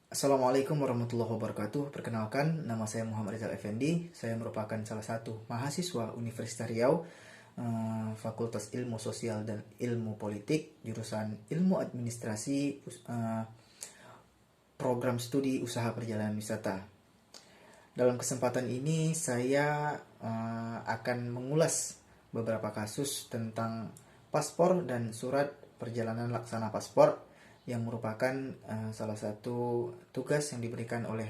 Assalamualaikum warahmatullahi wabarakatuh. Perkenalkan, nama saya Muhammad Rizal Effendi. Saya merupakan salah satu mahasiswa Universitas Riau, Fakultas Ilmu Sosial dan Ilmu Politik, jurusan Ilmu Administrasi, Program Studi Usaha Perjalanan Wisata. Dalam kesempatan ini saya akan mengulas beberapa kasus tentang paspor dan surat perjalanan laksana paspor yang merupakan salah satu tugas yang diberikan oleh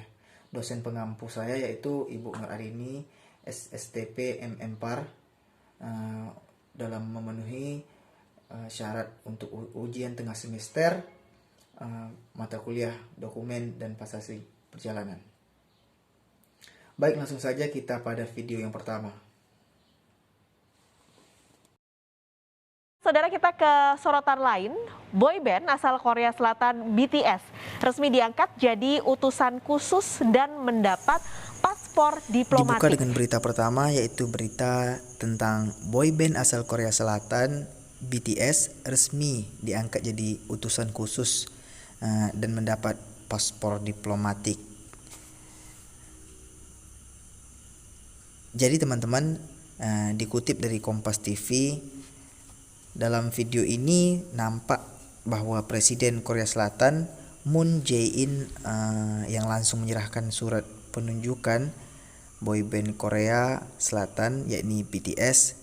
dosen pengampu saya, yaitu Ibu Nur Arini, SSTP MMPAR, dalam memenuhi syarat untuk ujian tengah semester mata kuliah dokumen dan pasasi perjalanan. Baik, langsung saja kita pada video yang pertama. Saudara, kita ke sorotan lain. Boyband asal Korea Selatan BTS resmi diangkat jadi utusan khusus dan mendapat paspor diplomatik. Dibuka dengan berita pertama, yaitu berita tentang boyband asal Korea Selatan BTS resmi diangkat jadi utusan khusus dan mendapat paspor diplomatik. Jadi teman-teman, dikutip dari Kompas TV, dalam video ini nampak bahwa Presiden Korea Selatan Moon Jae-in yang langsung menyerahkan surat penunjukan boyband Korea Selatan yakni BTS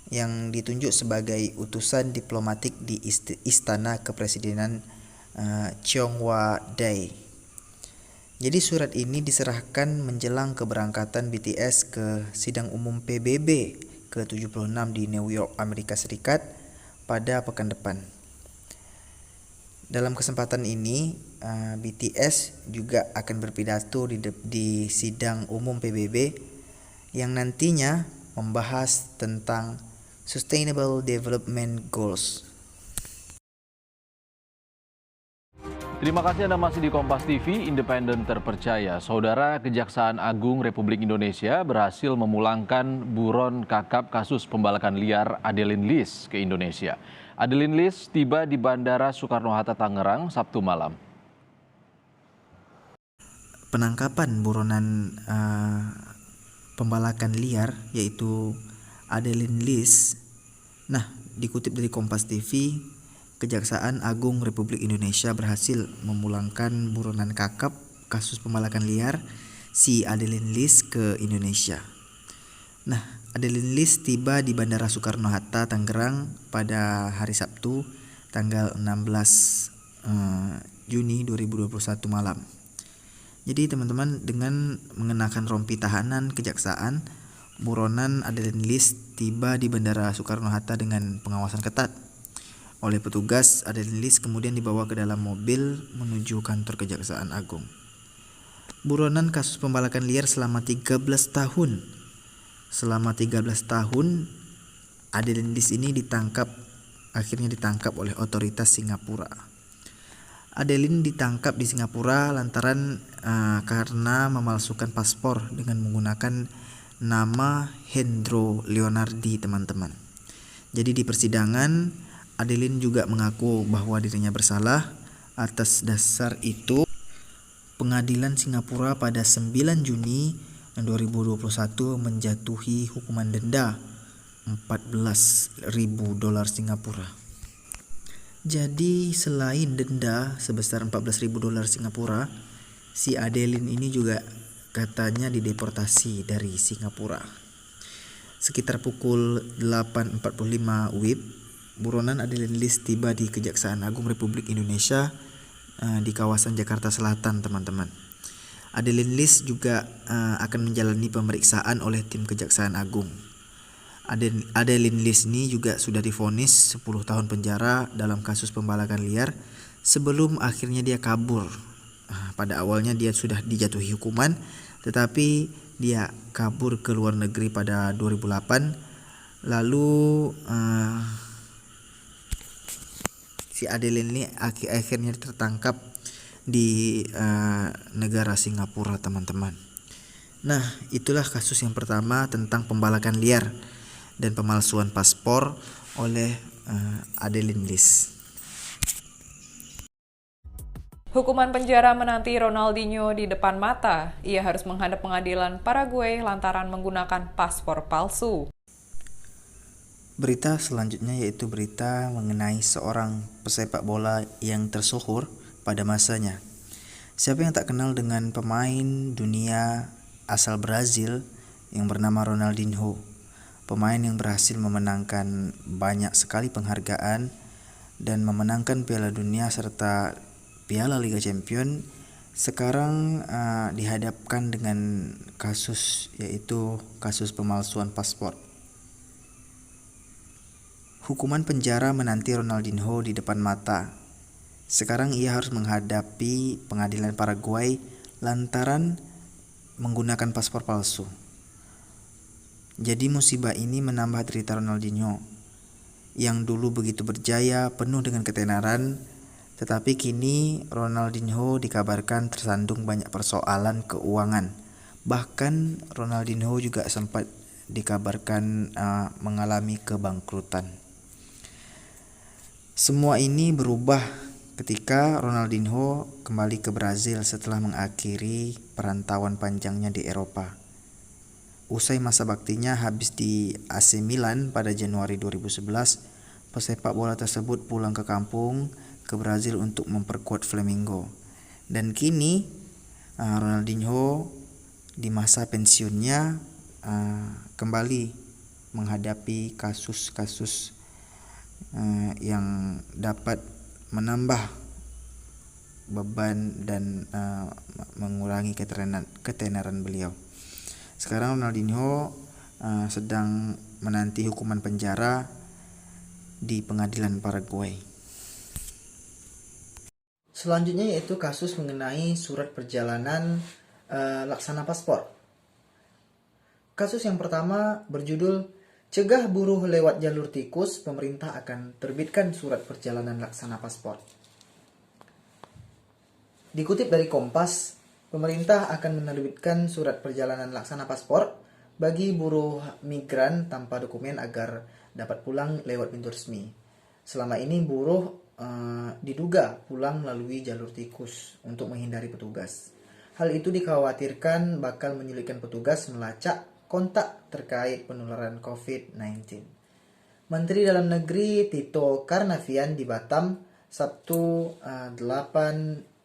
yang ditunjuk sebagai utusan diplomatik di Istana Kepresidenan Cheongwa-dae. Jadi surat ini diserahkan menjelang keberangkatan BTS ke sidang umum PBB ke-76 di New York, Amerika Serikat pada pekan depan. Dalam kesempatan ini, BTS juga akan berpidato di sidang umum PBB yang nantinya membahas tentang Sustainable Development Goals. Terima kasih Anda masih di Kompas TV, independen terpercaya. Saudara, Kejaksaan Agung Republik Indonesia berhasil memulangkan buron kakap kasus pembalakan liar Adeline Lis ke Indonesia. Adeline Lis tiba di Bandara Soekarno-Hatta, Tangerang, Sabtu malam. Penangkapan buronan pembalakan liar yaitu Adeline Lis. Nah, dikutip dari Kompas TV, Kejaksaan Agung Republik Indonesia berhasil memulangkan buronan kakap kasus pembalakan liar si Adeline Lis ke Indonesia. Nah, Adeline Lis tiba di Bandara Soekarno-Hatta, Tangerang pada hari Sabtu tanggal 16 Juni 2021 malam. Jadi teman-teman, dengan mengenakan rompi tahanan kejaksaan, buronan Adeline Lis tiba di Bandara Soekarno-Hatta dengan pengawasan ketat. Oleh petugas, Adeline Lis kemudian dibawa ke dalam mobil menuju kantor Kejaksaan Agung. Buronan kasus pembalakan liar selama 13 tahun. Selama 13 tahun, Adeline Lis ini akhirnya ditangkap oleh otoritas Singapura. Adeline ditangkap di Singapura lantaran karena memalsukan paspor dengan menggunakan nama Hendro Leonardi, teman-teman. Jadi di persidangan, Adeline juga mengaku bahwa dirinya bersalah. Atas dasar itu, pengadilan Singapura pada 9 Juni 2021 menjatuhi hukuman denda $14.000 Singapura. Jadi selain denda sebesar $14.000 Singapura, si Adeline ini juga katanya dideportasi dari Singapura. Sekitar pukul 8.45 WIB, buronan Adeline Lis tiba di Kejaksaan Agung Republik Indonesia di kawasan Jakarta Selatan, teman-teman. Adeline Lis juga akan menjalani pemeriksaan oleh tim Kejaksaan Agung. Adeline Lis ini juga sudah divonis 10 tahun penjara dalam kasus pembalakan liar sebelum akhirnya dia kabur. Pada awalnya dia sudah dijatuhi hukuman, tetapi dia kabur ke luar negeri pada 2008. Lalu si Adeline ini akhirnya tertangkap di negara Singapura, teman-teman. Nah, itulah kasus yang pertama tentang pembalakan liar dan pemalsuan paspor oleh Adeline Lis. Hukuman penjara menanti Ronaldinho di depan mata. Ia harus menghadap pengadilan Paraguay lantaran menggunakan paspor palsu. Berita selanjutnya yaitu berita mengenai seorang pesepak bola yang tersohor pada masanya. Siapa yang tak kenal dengan pemain dunia asal Brazil yang bernama Ronaldinho, pemain yang berhasil memenangkan banyak sekali penghargaan dan memenangkan Piala Dunia serta Piala Liga Champion, sekarang dihadapkan dengan kasus yaitu kasus pemalsuan paspor. Hukuman penjara menanti Ronaldinho di depan mata. Sekarang ia harus menghadapi pengadilan Paraguay lantaran menggunakan paspor palsu. Jadi musibah ini menambah derita Ronaldinho yang dulu begitu berjaya penuh dengan ketenaran, tetapi kini Ronaldinho dikabarkan tersandung banyak persoalan keuangan. Bahkan Ronaldinho juga sempat dikabarkan mengalami kebangkrutan. Semua ini berubah ketika Ronaldinho kembali ke Brazil setelah mengakhiri perantauan panjangnya di Eropa. Usai masa baktinya habis di AC Milan pada Januari 2011, pesepak bola tersebut pulang ke kampung ke Brazil untuk memperkuat Flamengo. Dan kini Ronaldinho di masa pensiunnya kembali menghadapi kasus-kasus yang dapat menambah beban dan mengurangi ketenaran beliau. Sekarang Ronaldinho sedang menanti hukuman penjara di pengadilan Paraguay. Selanjutnya yaitu kasus mengenai surat perjalanan laksana paspor. Kasus yang pertama berjudul Cegah buruh lewat jalur tikus, pemerintah akan terbitkan surat perjalanan laksana paspor. Dikutip dari Kompas, pemerintah akan menerbitkan surat perjalanan laksana paspor bagi buruh migran tanpa dokumen agar dapat pulang lewat pintu resmi. Selama ini buruh diduga pulang melalui jalur tikus untuk menghindari petugas. Hal itu dikhawatirkan bakal menyulitkan petugas melacak kontak terkait penularan COVID-19. Menteri Dalam Negeri Tito Karnavian di Batam, Sabtu 8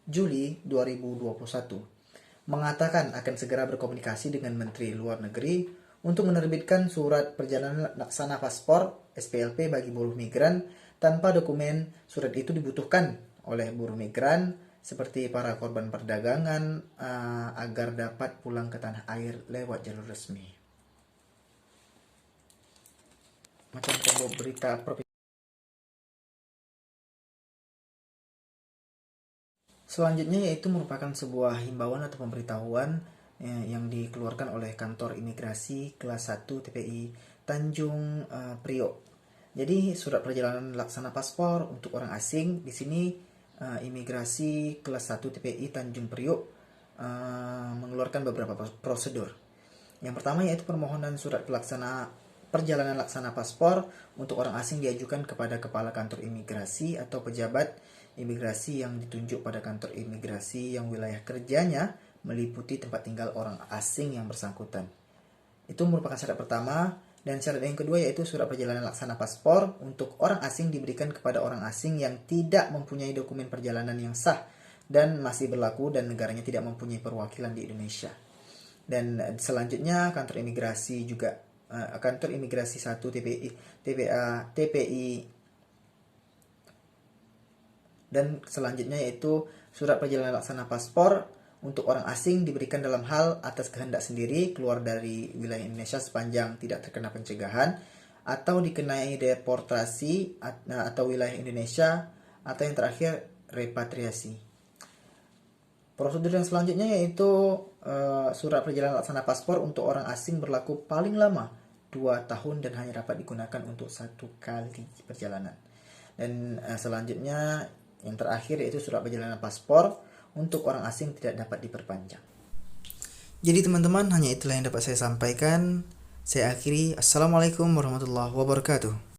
Juli 2021, mengatakan akan segera berkomunikasi dengan Menteri Luar Negeri untuk menerbitkan surat perjalanan laksana paspor SPLP bagi buruh migran tanpa dokumen. Surat itu dibutuhkan oleh buruh migran seperti para korban perdagangan agar dapat pulang ke tanah air lewat jalur resmi. Macam combo berita selanjutnya yaitu merupakan sebuah himbauan atau pemberitahuan yang dikeluarkan oleh kantor imigrasi kelas 1 TPI Tanjung Priok. Jadi surat perjalanan laksana paspor untuk orang asing di sini imigrasi kelas 1 TPI Tanjung Priok mengeluarkan beberapa prosedur. Yang pertama yaitu permohonan surat perjalanan laksana paspor untuk orang asing diajukan kepada kepala kantor imigrasi atau pejabat imigrasi yang ditunjuk pada kantor imigrasi yang wilayah kerjanya meliputi tempat tinggal orang asing yang bersangkutan. Itu merupakan syarat pertama. Dan syarat yang kedua yaitu surat perjalanan laksana paspor untuk orang asing diberikan kepada orang asing yang tidak mempunyai dokumen perjalanan yang sah dan masih berlaku dan negaranya tidak mempunyai perwakilan di Indonesia. Dan selanjutnya kantor imigrasi juga kantor imigrasi 1 TPI dan selanjutnya yaitu surat perjalanan laksana paspor untuk orang asing diberikan dalam hal atas kehendak sendiri keluar dari wilayah Indonesia sepanjang tidak terkena pencegahan atau dikenai deportasi atau wilayah Indonesia atau yang terakhir repatriasi. Prosedur yang selanjutnya yaitu surat perjalanan laksana paspor untuk orang asing berlaku paling lama 2 tahun dan hanya dapat digunakan untuk 1 kali perjalanan. Dan selanjutnya yang terakhir yaitu surat perjalanan paspor untuk orang asing tidak dapat diperpanjang. Jadi teman-teman, hanya itulah yang dapat saya sampaikan. Saya akhiri. Assalamualaikum warahmatullahi wabarakatuh.